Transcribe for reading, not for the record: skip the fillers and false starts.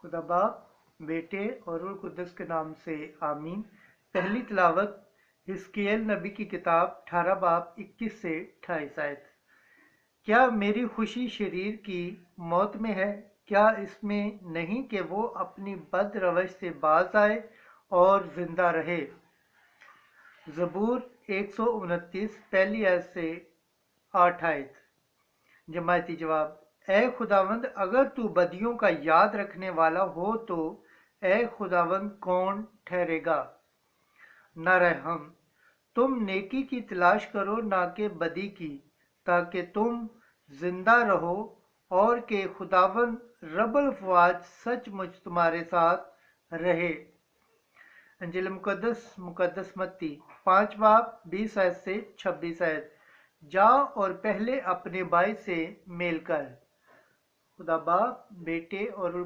खुदा बाप, बेटे और रूह कुद्दस के नाम से आमीन। पहली तिलावत हिस्कियल नबी की किताब 18 बाब 21 से 28 आयत। क्या मेरी खुशी शरीर की मौत में है? क्या इसमें नहीं कि वो अपनी बद रवश से बाज आए और जिंदा रहे। ज़बूर 129 पहली आयत से 8 आयत। जमायती जवाब, ए खुदावंद, अगर तू बदियों का याद रखने वाला हो तो ए खुदावंद कौन ठहरेगा। न रहम, तुम नेकी की तलाश करो ना कि बदी की, ताकि तुम जिंदा रहो, और कि खुदावंद रब्बुल अफ़वाज सचमुच तुम्हारे साथ रहे। अंजिल मुकद्दस मत्ती 5 बाब 20 आयत से 26 आयत। जा और पहले अपने भाई से मेल कर। खुदा बाप, बेटे और